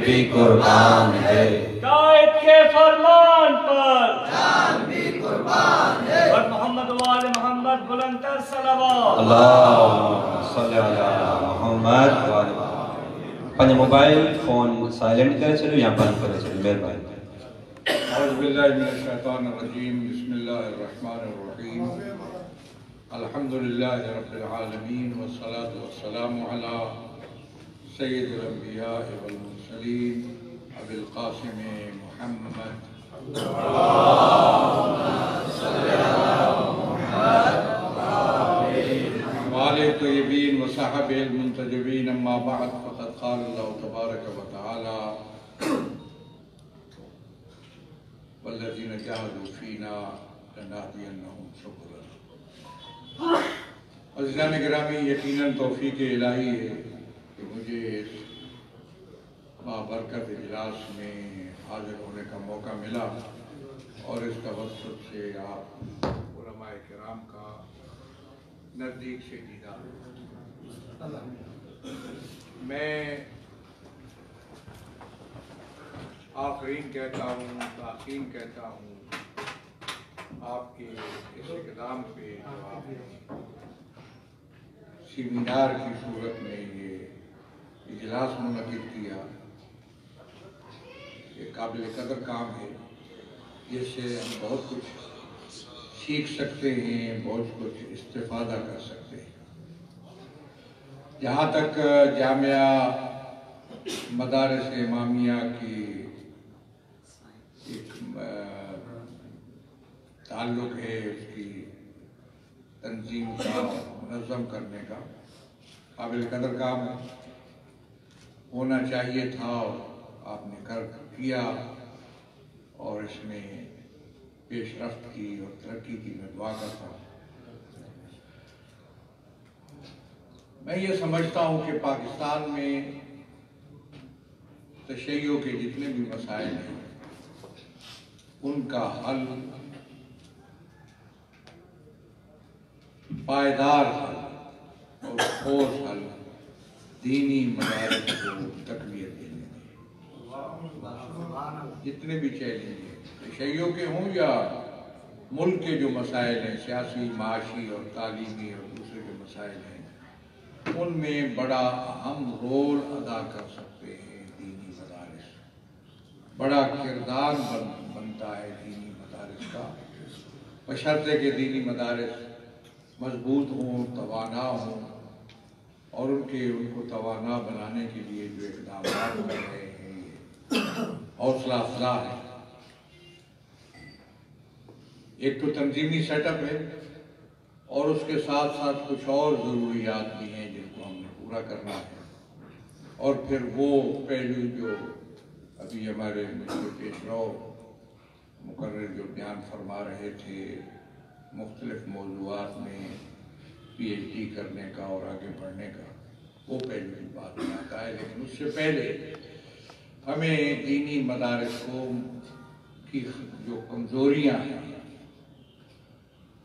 بھی قربان ہے، قائد کے فرمان پر جان بھی قربان ہے۔ اور محمد وآل محمد بلند تر صلوات۔ اللہم صلی علی محمد وآل محمد۔ اپنے موبائل فون سائلنٹ کرے چلو یا بند کرے چلو مہربانی۔ اعوذ باللہ من الشیطان الرجیم، بسم اللہ الرحمن الرحیم، الحمدللہ رب العالمین، والصلاة والسلام علی سید الانبیاء والمرسلین ابی القاسم محمد وآلہ الطیبین وصحبہ المنتجبین، اما بعد فقد قال اللہ تبارک و تعالی والذین جاہدوا فینا لنہدینہم سبلنا۔ عزیزان گرامی، یقیناً توفیق الہی ہے کہ مجھے اس بابرکت اجلاس میں حاضر ہونے کا موقع ملا اور اس توسط سے آپ علماء کرام کا نزدیک سے دیدار۔ میں آخرین کہتا ہوں، تاخین کہتا ہوں، آپ کے اس اقدام پہ جو آپ نے سیمینار کی صورت میں یہ اجلاس منعقد کیا، یہ قابل قدر کام ہے، جس سے ہم بہت کچھ سیکھ سکتے ہیں، بہت کچھ استفادہ کر سکتے ہیں۔ جہاں تک جامعہ مدارس امامیہ کی ایک تعلق ہے، اس کی تنظیم کا، منظم کرنے کا، قابل قدر کام ہونا چاہیے تھا اور آپ نے کیا اور اس میں پیش رفت کی اور ترقی کی میں دعا کرتا ہوں۔ میں یہ سمجھتا ہوں کہ پاکستان میں تشیع کے جتنے بھی مسائل ہیں ان کا حل، پائیدار حل اور ٹھوس حل دینی مدارس کو تقویت دینے میں۔ جتنے بھی چیلنج ہیں تشیع کے ہوں یا ملک کے جو مسائل ہیں، سیاسی، معاشی اور تعلیمی اور دوسرے جو مسائل ہیں، ان میں بڑا اہم رول ادا کر سکتے ہیں دینی مدارس۔ بڑا کردار بنتا ہے دینی مدارس کا، بشرطے کہ دینی مدارس مضبوط ہوں، توانا ہوں، اور ان کو توانا بنانے کے لیے جو اقدامات ہو رہے ہیں یہ حوصلہ افزا ہے۔ ایک تو تنظیمی سیٹ اپ ہے اور اس کے ساتھ ساتھ کچھ اور ضروریات بھی ہیں جن کو ہم نے پورا کرنا ہے، اور پھر وہ پہلو جو ابھی ہمارے پیش رو مقرر جو بیان فرما رہے تھے، مختلف موضوعات میں پی ایچ ڈی کرنے کا اور آگے بڑھنے کا، وہ پہلو کی بات میں آتا ہے۔ لیکن اس سے پہلے ہمیں دینی مدارس کی جو کمزوریاں ہیں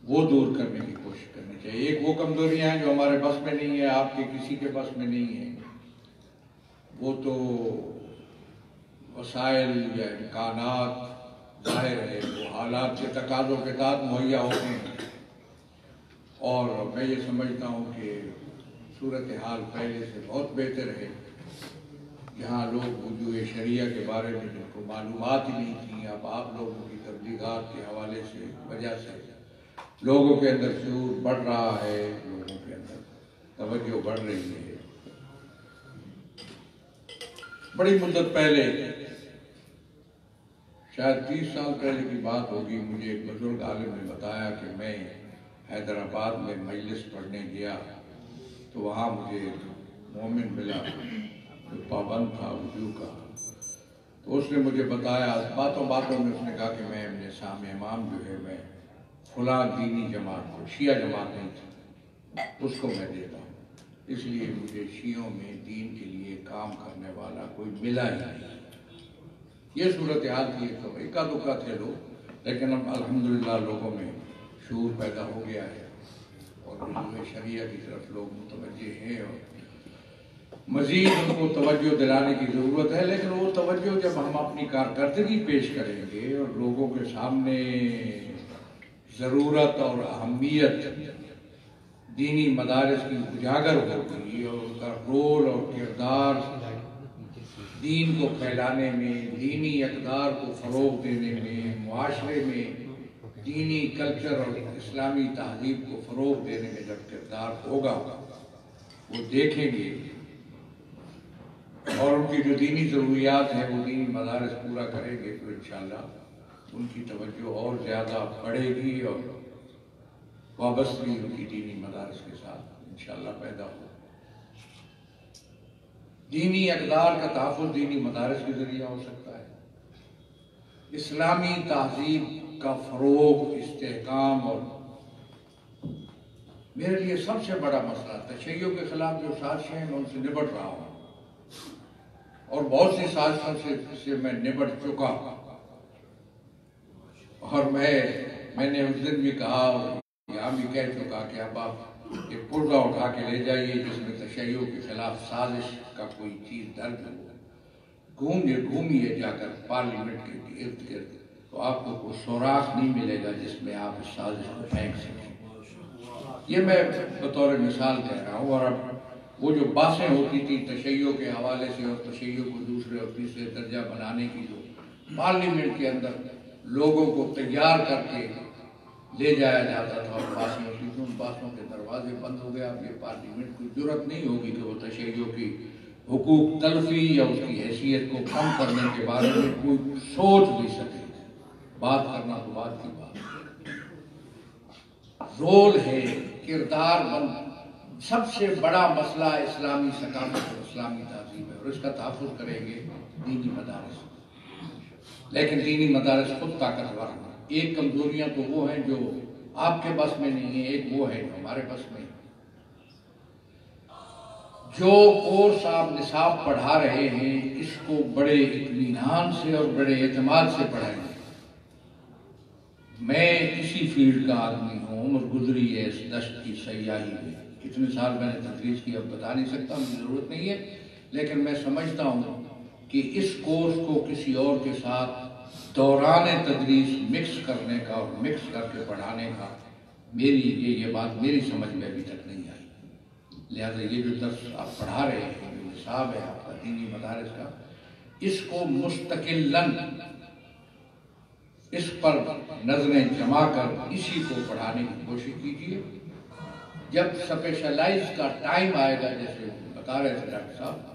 وہ دور کرنے کی کوشش کرنی چاہیے۔ ایک وہ کمزوریاں ہیں جو ہمارے بس میں نہیں ہے، آپ کے کسی کے بس میں نہیں ہے، وہ تو وسائل یا امکانات ظاہر ہے، وہ حالات کے تقاضوں کے ساتھ مہیا ہوتے ہیں، اور میں یہ سمجھتا ہوں کہ صورتحال پہلے سے بہت بہتر ہے۔ جہاں لوگ وجوہ شریعہ کے بارے میں جن کو معلومات ہی نہیں تھیں، اب آپ لوگوں کی تبلیغات کے حوالے سے وجہ سے لوگوں کے اندر شعور بڑھ رہا ہے، لوگوں کے اندر توجہ بڑھ رہی ہے۔ بڑی مدت پہلے، شاید 30 سال پہلے کی بات ہوگی، مجھے ایک بزرگ عالم نے بتایا کہ میں حیدرآباد میں مجلس پڑھنے گیا تو وہاں مجھے مومن ملا جو پابند تھا وضو کا، تو اس نے مجھے بتایا، باتوں باتوں میں اس نے کہا کہ میں اپنے سامنے امام جو ہے میں فلاں دینی جماعت کو، شیعہ جماعت نہیں تھی، اس کو میں دیتا ہوں، اس لیے مجھے شیعوں میں دین کے لیے کام کرنے والا کوئی ملا ہی نہیں۔ یہ صورتحال تھی، تو اکا دکا تھے لوگ، لیکن اب الحمدللہ لوگوں میں شعور پیدا ہو گیا ہے اور وجوہ شریعہ کی طرف لوگ متوجہ ہیں، اور مزید ان کو توجہ دلانے کی ضرورت ہے، لیکن وہ توجہ جب ہم اپنی کارکردگی پیش کریں گے اور لوگوں کے سامنے ضرورت اور اہمیت دینی مدارس کی اجاگر ہوگی اور ان کا رول اور کردار دین کو پھیلانے میں، دینی اقدار کو فروغ دینے میں، معاشرے میں دینی کلچر اور اسلامی تہذیب کو فروغ دینے میں جب کردار ہوگا وہ دیکھیں گے اور ان کی جو دینی ضروریات ہیں وہ دینی مدارس پورا کریں گے تو انشاءاللہ ان کی توجہ اور زیادہ بڑھے گی اور وابستگی ان کی دینی مدارس کے ساتھ انشاءاللہ پیدا ہو۔ دینی اقدار کا تحفظ دینی مدارس کے ذریعہ ہو سکتا ہے، اسلامی تہذیب کا فروغ، استحکام، اور میرے لیے سب سے بڑا مسئلہ تشیع کے خلاف جو سازشیں ہیں میں ان سے نبٹ رہا ہوں اور بہت سی سازشوں سے میں نبٹ چکا اور میں نے اس دن بھی کہا اور یہاں بھی کہہ چکا کہ اب آپ ایک پرزہ اٹھا کے لے جائیے جس میں تشیع کے خلاف سازش کا کوئی چیز درج ہو، گھومیے جا کر پارلیمنٹ کے ارد گرد تو آپ کو کوئی سوراخ نہیں ملے گا جس میں آپ اس سازش کو پھینک سکیں۔ یہ میں بطور مثال کہہ رہا ہوں۔ اور اب وہ جو بحثیں ہوتی تھی تشیع کے حوالے سے اور تشیع کو دوسرے اور تیسرے درجہ بنانے کی، جو پارلیمنٹ کے اندر لوگوں کو تیار کر کے لے جایا جاتا تھا اور بحثیں ہوتی تھیں، ان بحثوں کے دروازے بند ہو گئے۔ اب یہ پارلیمنٹ کو جرأت نہیں ہوگی کہ وہ تشیع کی حقوق تلفی یا اس کی حیثیت کو کم کرنے کے بارے میں کوئی سوچ بھی سکے۔ بات کرنا تو بات کی بات، رول ہے، کردار بند، سب سے بڑا مسئلہ اسلامی ثقافت اور اسلامی تہذیب ہے اور اس کا تحفظ کریں گے دینی مدارس۔ لیکن دینی مدارس خود طاقتور ہیں۔ ایک کمزوریاں تو وہ ہیں جو آپ کے بس میں نہیں ہیں، ایک وہ ہے جو ہمارے بس میں ہے۔ جو کورس آپ نصاب پڑھا رہے ہیں اس کو بڑے اطمینان سے اور بڑے اعتماد سے پڑھائیں گے۔ میں کسی فیلڈ کا آدمی ہوں، عمر گزری ہے اس دشت کی سیاحی میں، کتنے سال میں نے تدریس کی اب بتا نہیں سکتا، مجھے ضرورت نہیں ہے، لیکن میں سمجھتا ہوں کہ اس کورس کو کسی اور کے ساتھ دوران تدریس مکس کرنے کا اور مکس کر کے پڑھانے کا یہ بات میری سمجھ میں ابھی تک نہیں آئی۔ لہذا یہ جو درس آپ پڑھا رہے ہیں، جو نصاب ہے آپ کا دینی مدارس کا، اس کو مستقلاً اس پر نظریں جما کر اسی کو پڑھانے کی کوشش کیجیے۔ جب سپیشلائز کا ٹائم آئے گا، جیسے بتا رہے تھے ڈاکٹر صاحب،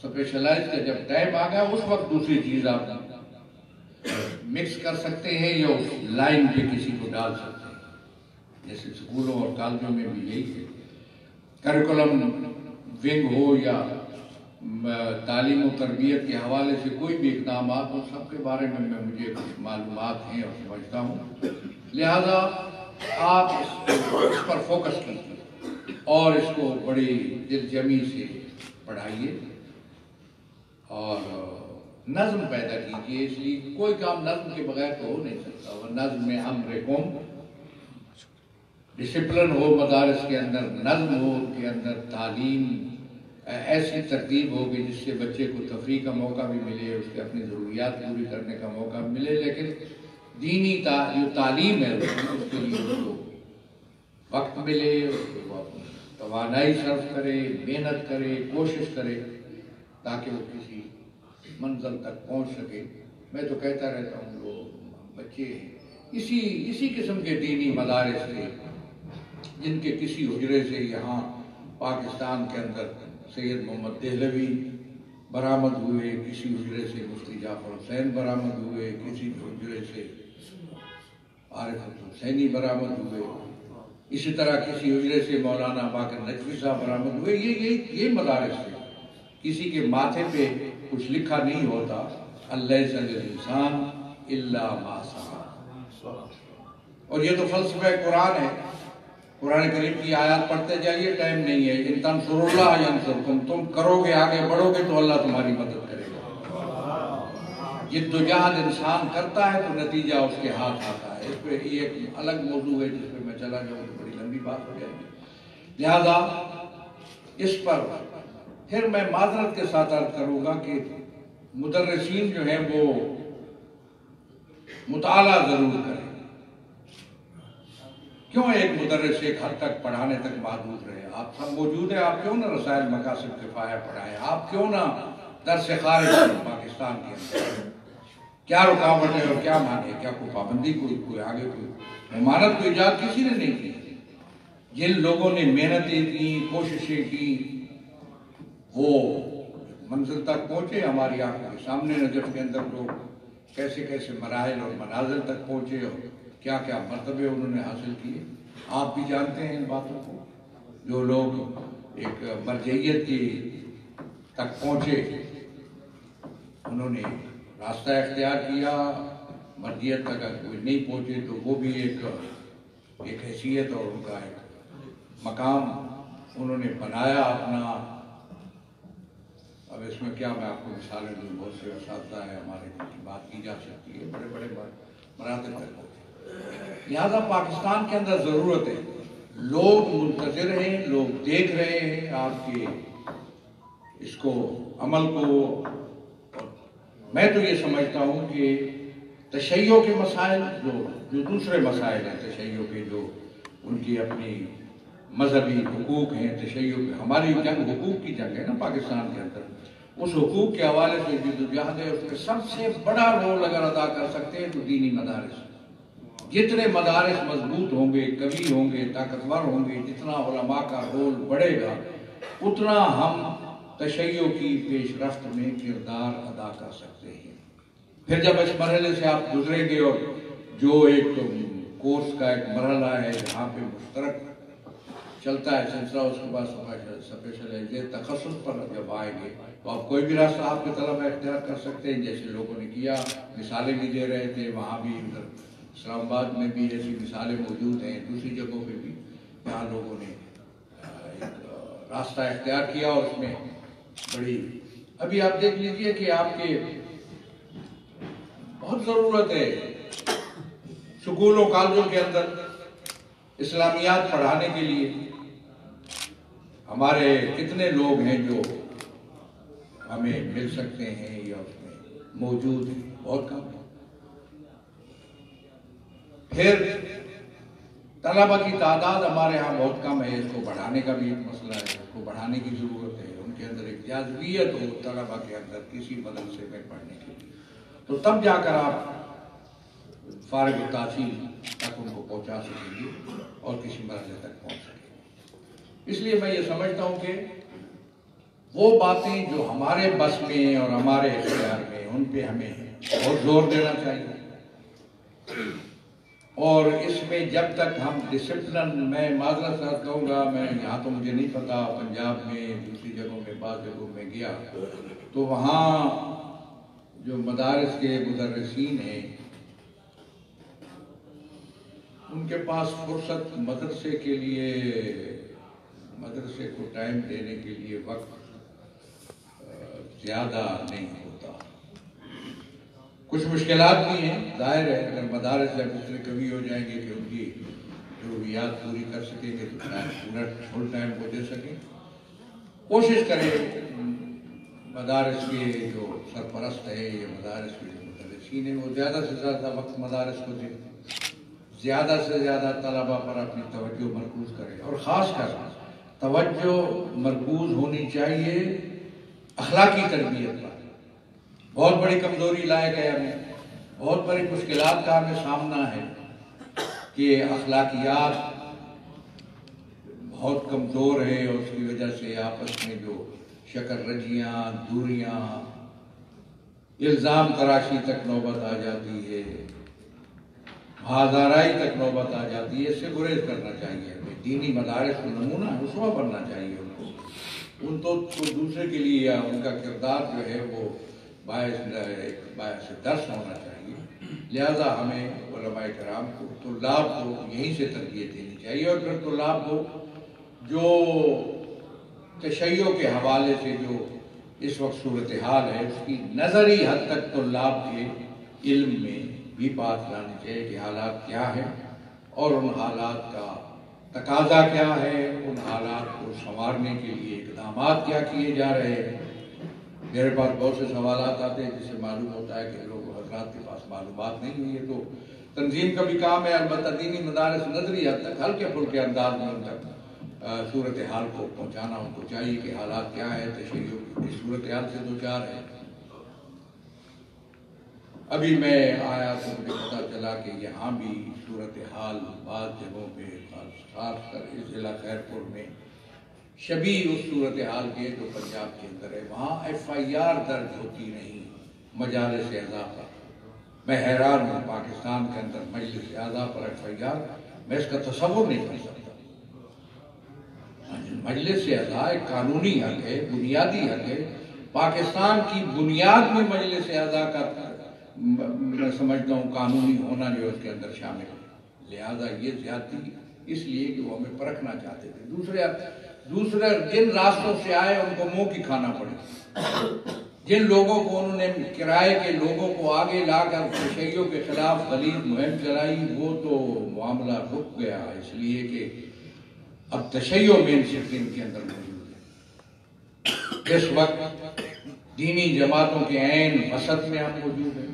سپیشلائز کا جب ٹائم آ گیا اس وقت دوسری چیز آپ مکس کر سکتے ہیں یا اس لائن پہ کسی کو ڈال سکتے ہیں۔ جیسے اسکولوں اور کالجوں میں بھی یہی ہے، کریکولم ونگ ہو یا تعلیم و تربیت کے حوالے سے کوئی بھی اقدامات ہو، سب کے بارے میں مجھے کچھ معلومات ہیں اور سمجھتا ہوں۔ لہذا آپ اس پر فوکس کیجیے اور اس کو بڑی دلجمی سے پڑھائیے اور نظم پیدا کیجیے۔ اس لیے کوئی کام نظم کے بغیر تو ہو نہیں سکتا، اور نظم میں امرکم، ڈسپلن ہو مدارس کے اندر، نظم ہو ان کے اندر، تعلیم ایسی ترتیب ہوگی جس سے بچے کو تفریح کا موقع بھی ملے، اس کے اپنی ضروریات پوری کرنے کا موقع بھی ملے، لیکن دینی جو تعلیم ہے اس کے لیے اس کو وقت ملے، وہ اپنی توانائی صرف کرے، محنت کرے، کوشش کرے تاکہ وہ کسی منزل تک پہنچ سکے۔ میں تو کہتا رہتا ہوں لوگ بچے اسی قسم کے دینی مدارس تھے جن کے کسی حجرے سے یہاں پاکستان کے اندر سید محمد دہلوی برآمد ہوئے، کسی حجرے سے مفتی جعفر حسین برآمد ہوئے، کسی حجرے سے عارف حسینی برآمد ہوئے، اسی طرح کسی حجرے سے مولانا باقر نجوی صاحب برآمد ہوئے۔ یہ مدارس تھے۔ کسی کے ماتھے پہ کچھ لکھا نہیں ہوتا، الیس للانسان الا ما سعی۔ اور یہ تو فلسفہ قرآن ہے، قرآن کریم کی آیات پڑھتے جائیے، ٹائم نہیں ہے۔ ان تنصروا اللہ ینصرکم، تم کرو گے، آگے بڑھو گے تو اللہ تمہاری مدد کرے گا۔ جدوجہد انسان کرتا ہے تو نتیجہ اس کے ہاتھ آتا ہے۔ اس پہ یہ ایک الگ موضوع ہے جس پہ میں چلا جاؤں تو بڑی لمبی بات ہو جائے گی، لہذا اس پر پھر میں معذرت کے ساتھ عرض کروں گا کہ مدرسین جو ہیں وہ مطالعہ ضرور کریں. کیوں ایک مدرس ایک حد تک پڑھانے تک محدود رہے؟ آپ سب موجود ہیں، آپ کیوں نہ رسائل مقاصد کفایہ پڑھائیں؟ آپ کیوں نہ درس خارج پاکستان کے اندر؟ کیا رکاوٹ ہے اور کیا مانے؟ کیا کوئی پابندی، کوئی آگے کوئی ممانعت کو ایجاد کسی نے نہیں کی؟ جن لوگوں نے محنتیں کی، کوششیں کی، وہ منزل تک پہنچے. ہماری آنکھوں کے سامنے نجف کے اندر لوگ کیسے کیسے مراحل اور منازل تک پہنچے اور کیا کیا مرتبے انہوں نے حاصل کیے. آپ بھی جانتے ہیں ان باتوں کو. جو لوگ ایک مرجعیت کی تک پہنچے، انہوں نے راستہ اختیار کیا. مرجعیت تک اگر کوئی نہیں پہنچے تو وہ بھی ایک حیثیت اور ان کا ایک مقام انہوں نے بنایا اپنا. اب اس میں کیا میں آپ کو مثالیں دوں، بہت سے اساتذہ ہیں ہمارے کی بات کی جا سکتی ہے، بڑے بڑے مراتب تک پہنچے. لہذا پاکستان کے اندر ضرورت ہے، لوگ منتظر ہیں، لوگ دیکھ رہے ہیں آپ کے اس کو عمل کو. میں تو یہ سمجھتا ہوں کہ تشیع کے مسائل جو دوسرے مسائل ہیں تشیع کے، جو ان کی اپنی مذہبی حقوق ہیں، تشیع کے ہماری جنگ حقوق کی جنگ ہے نا پاکستان کے اندر، اس حقوق کے حوالے سے جدوجہد ہے. اس میں سب سے بڑا رول اگر ادا کر سکتے ہیں تو دینی مدارس. جتنے مدارس مضبوط ہوں گے، قوی ہوں گے، طاقتور ہوں گے، جتنا علماء کا رول بڑھے گا، اتنا ہم تشیع کی پیش رفت میں کردار ادا کر سکتے ہیں. پھر جب اس مرحلے سے آپ گزریں گے اور جو ایک کورس کا ایک مرحلہ ہے جہاں پہ مشترک چلتا ہے سلسلہ، اس کے بعد اسپیشلائزیشن تخصص پر جب آئیں گے تو آپ کوئی بھی راستہ آپ کے طلبہ اختیار کر سکتے ہیں، جیسے لوگوں نے کیا. مثالیں بھی دے رہے تھے، وہاں بھی اسلام آباد میں بھی ایسی مثالیں موجود ہیں، دوسری جگہوں پہ بھی جہاں لوگوں نے ایک راستہ اختیار کیا اور اس میں بڑی. ابھی آپ دیکھ لیجئے کہ آپ کے بہت ضرورت ہے سکولوں کالجوں کے اندر اسلامیات پڑھانے کے لیے. ہمارے کتنے لوگ ہیں جو ہمیں مل سکتے ہیں یا اس میں موجود ہیں؟ بہت کم ہے. پھر طلبہ کی تعداد ہمارے ہاں بہت کم ہے، اس کو بڑھانے کا بھی ایک مسئلہ ہے، اس کو بڑھانے کی ضرورت ہے. ان کے اندر ایک جاذبیت ہو طلبہ کے اندر کسی مدرسے میں پڑھنے کے لیے، تو تب جا کر آپ فارغ التحصیل تک ان کو پہنچا سکیں گے اور کسی مرحلے تک پہنچ سکیں گے. اس لیے میں یہ سمجھتا ہوں کہ وہ باتیں جو ہمارے بس میں اور ہمارے اختیار میں، ان پہ ہمیں بہت زور دینا چاہیے. اور اس میں جب تک ہم ڈسپلن، میں معذرت سے کہوں گا، میں یہاں تو مجھے نہیں پتا، پنجاب میں دوسری جگہوں میں بعض جگہوں میں گیا تو وہاں جو مدارس کے مدرسین ہیں ان کے پاس فرصت مدرسے کے لیے، مدرسے کو ٹائم دینے کے لیے وقت زیادہ نہیں ہوتا. کچھ مشکلات بھی ہیں، ظاہر ہے. اگر مدارس جب اتنے قوی ہو جائیں گے کہ ان کی ضروریات پوری کر سکیں گے تو شاید پورا فل ٹائم کو دے سکیں. کوشش کریں مدارس کے جو سرپرست ہے یا مدارس کے جو مدرسین ہیں وہ زیادہ سے زیادہ وقت مدارس کو دیں، زیادہ سے زیادہ طلبہ پر اپنی توجہ مرکوز کریں. اور خاص کر توجہ مرکوز ہونی چاہیے اخلاقی تربیت پر. بہت بڑی کمزوری لائق ہے، ہمیں بہت بڑی مشکلات کا ہمیں سامنا ہے کہ اخلاقیات بہت کمزور ہے، اور اس کی وجہ سے آپس میں جو شکر رجیاں، دوریاں، الزام تراشی تک نوبت آ جاتی ہے، ہازارائی تک نوبت آ جاتی ہے. اس سے گریز کرنا چاہیے. ہمیں دینی مدارس کو نمونہ اسوہ بننا چاہیے. ان کو دوسرے کے لیے یا ان کا کردار جو ہے وہ باعث درس ہونا چاہیے. لہذا ہمیں علماء کرام کو، طلاب کو یہیں سے تربیت دینی چاہیے. اور پھر طلاب کو جو تشیع کے حوالے سے جو اس وقت صورتحال ہے اس کی نظری حد تک طلاب کے علم میں بھی بات لانی چاہیے کہ حالات کیا ہیں، اور ان حالات کا تقاضا کیا ہے، ان حالات کو سنوارنے کے لیے اقدامات کیا کیے جا رہے ہیں۔ میرے پاس بہت سے سوالات آتے ہیں جس سے معلوم ہوتا ہے کہ لوگ حضرات کے پاس معلومات نہیں ہوئی ہے، تو تنظیم کا بھی کام ہے البتہ دینی مدارس نظری حد تک ہلکے پھلکے انداز میں ان تک صورتحال کو پہنچانا ان کو چاہیے کہ حالات کیا ہے، تشیع کی صورتحال سے دو چار ہے۔ ابھی میں آیا تو مجھے پتا چلا کہ یہاں بھی صورتحال بعض جگہوں پہ خاص کر اس ضلع خیرپور میں شبیہ اس صورتحال کے جو پنجاب کے اندر ہے، وہاں FIR درج ہوتی نہیں مجالس اعضاء پر۔ میں حیران ہوں، پاکستان کے اندر مجلس اعضاء پر FIR، میں اس کا تصور نہیں کر سکتا۔ مجلس اعضاء ایک قانونی حق ہے، بنیادی حق ہے، پاکستان کی بنیاد میں مجلس اعضاء کا میں سمجھتا ہوں قانونی ہونا جو اس کے اندر شامل ہے۔ لہذا یہ زیادتی اس لیے کہ وہ ہمیں پرکھنا چاہتے تھے، دوسرے جن راستوں سے آئے ان کو منہ کی کھانا پڑی، جن لوگوں کو انہوں نے کرائے کے لوگوں کو آگے لا کر تشیع کے خلاف غلیظ مہم چلائی، وہ تو معاملہ رک گیا، اس لیے کہ اب تشیع مین سٹریم کے اندر موجود ہے۔ اس وقت دینی جماعتوں کے عین وسط میں ہم موجود ہیں۔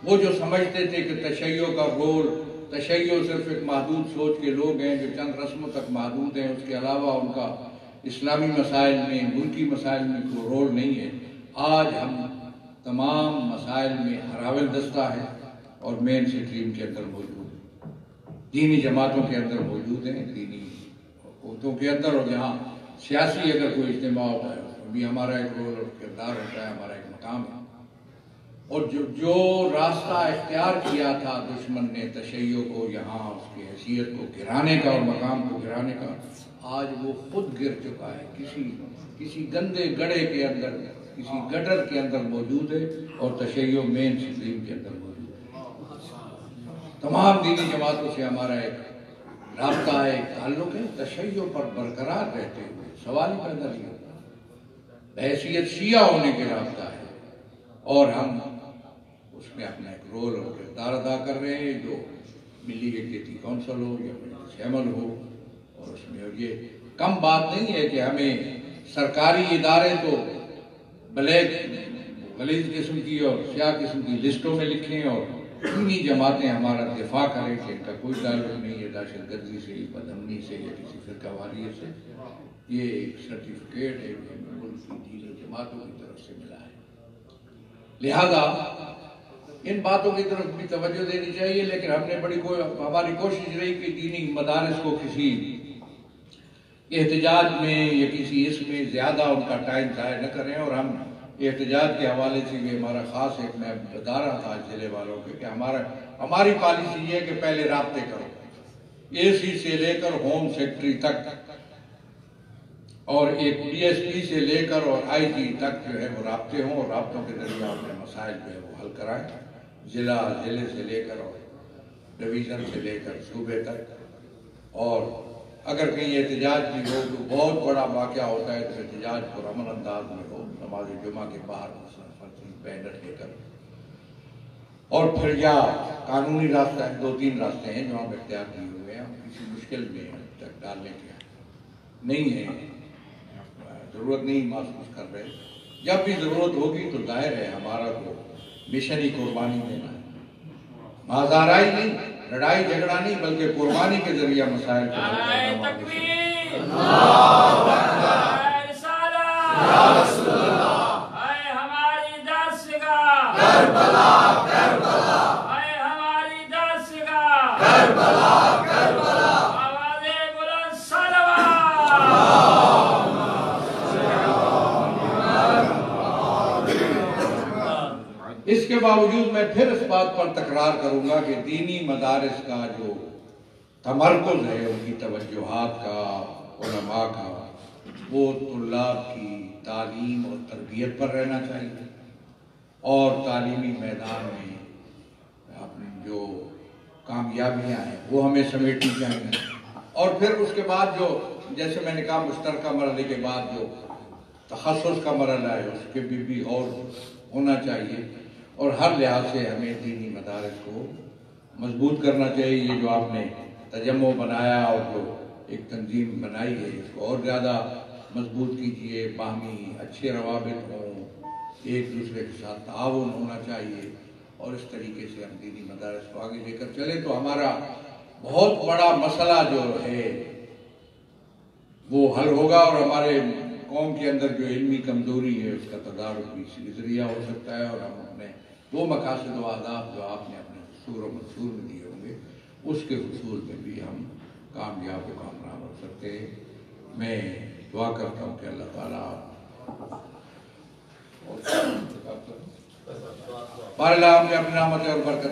وہ جو سمجھتے تھے کہ تشیع کا رول، تشیع صرف ایک محدود سوچ کے لوگ ہیں جو چند رسموں تک محدود ہیں، اس کے علاوہ ان کا اسلامی مسائل میں، ملکی مسائل میں کوئی رول نہیں ہے، آج ہم تمام مسائل میں ہراول دستہ ہے اور مین سٹریم کے اندر موجود ہیں، دینی جماعتوں کے اندر موجود ہیں، دینی حکومتوں کے اندر، اور جہاں سیاسی اگر کوئی اجتماع ہوتا ہے بھی ہمارا ایک رول اور کردار ہوتا ہے، ہمارا ایک مقام ہے۔ اور جو راستہ اختیار کیا تھا دشمن نے تشیع کو یہاں اس کی حیثیت کو گرانے کا اور مقام کو گرانے کا، آج وہ خود گر چکا ہے، کسی گندے گڑھے کے اندر، کسی گٹر کے اندر موجود ہے، اور تشیع مین سٹریم کے اندر موجود ہے۔ تمام دینی جماعتوں سے ہمارا ایک رابطہ ہے، ایک تعلق ہے، تشیع پر برقرار رہتے ہوئے سوال ہی پیدا نہیں ہوتا، بحیثیت شیعہ ہونے کے رابطہ ہے، اور ہم اس میں اپنا ایک رول اور کردار ادا کر رہے ہیں، جو ملی یکجہتی کونسل ہو یا مجلس عمل ہو، اور اس میں یہ کم بات نہیں ہے کہ ہمیں سرکاری ادارے تو بلیک غلیظ قسم کی اور سیاہ قسم کی لسٹوں میں لکھیں، اور دینی جماعتیں ہمارا دفاع کریں کہ ان کا کوئی تعلق نہیں ہے دہشت گردی سے، بدامنی سے یا کسی فرقہ واریت سے۔ یہ ایک سرٹیفکیٹ ہے جو ہمیں ملک کی دینی جماعتوں کی طرف سے ملا ہے، لہذا ان باتوں کی طرف بھی توجہ دینی چاہیے۔ لیکن ہم نے ہماری کوشش رہی کہ دینی مدارس کو کسی احتجاج میں یا کسی اس میں زیادہ ان کا ٹائم ضائع نہ کریں، اور ہم احتجاج کے حوالے سے بھی ہمارا خاص ایک میں بتا رہا تھا ضلع والوں کے کہ ہماری پالیسی یہ ہے کہ پہلے رابطے کرو، AC سے لے کر ہوم سیکرٹری تک، اور ایک DSP سے لے کر اور IG تک جو ہے وہ رابطے ہوں، اور رابطوں کے ذریعے اپنے مسائل جو ہے وہ حل کرائیں، ضلع سے لے کر اور ڈویژن سے لے کر صوبے تک۔ اور اگر کہیں احتجاج بھی ہو تو بہت بڑا واقعہ ہوتا ہے تو احتجاج پرامن انداز میں ہو، نماز جمعہ کے باہر بینر لے کر، اور پھر یا قانونی راستہ ہے، 2-3 راستے ہیں جو ہم اختیار کیے ہوئے ہیں، ہم کسی مشکل میں تک ڈالنے کے نہیں ہے، ضرورت نہیں محسوس کر رہے۔ جب بھی ضرورت ہوگی تو ظاہر ہے ہمارا تو مشن ہی قربانی دینا ہے، مازارائی نہیں، لڑائی جھگڑا نہیں، بلکہ قربانی کے ذریعہ مسائل کو حل کرنا۔ تکبیر، اللہ اکبر، رسالت، یا رسول اللہ، اے ہماری دستگاہ کربلا، کربلا، اے ہماری دستگاہ کربلا، کربلا، آواز بلند صلوات۔ اس کے باوجود میں پھر اس بات پر تکرار کروں گا کہ دینی مدارس کا جو تمرکز ہے، ان کی توجہات کا، علماء کا، وہ طلاب کی تعلیم اور تربیت پر رہنا چاہیے، اور تعلیمی میدان میں اپنی جو کامیابیاں ہیں وہ ہمیں سمیٹنی چاہیے، اور پھر اس کے بعد جو جیسے میں نے کہا مشترکہ مرحلے کے بعد جو تخصص کا مرحلہ ہے اس کے بھی اور ہونا چاہیے، اور ہر لحاظ سے ہمیں دینی مدارس کو مضبوط کرنا چاہیے۔ یہ جو آپ نے تجمع بنایا اور جو ایک تنظیم بنائی ہے اس کو اور زیادہ مضبوط کیجیے، باہمی اچھے روابط ہوں، ایک دوسرے کے ساتھ تعاون ہونا چاہیے، اور اس طریقے سے ہم دینی مدارس کو آگے لے کر چلیں تو ہمارا بہت بڑا مسئلہ جو ہے وہ حل ہوگا، اور ہمارے قوم کے اندر جو علمی کمزوری ہے اس کا تدارک بھی اسی ذریعہ ہو سکتا ہے، اور ہم اپنے وہ مقاصد و اہداف جو آپ نے اپنے حصول و منصور میں دیے ہوں گے اس کے حصول میں بھی ہم کامیاب و کامیاب ہو سکتے ہیں۔ میں دعا کرتا ہوں کہ اللہ تعالیٰ بہرحال ہم نے اپنی رحمت اور برکت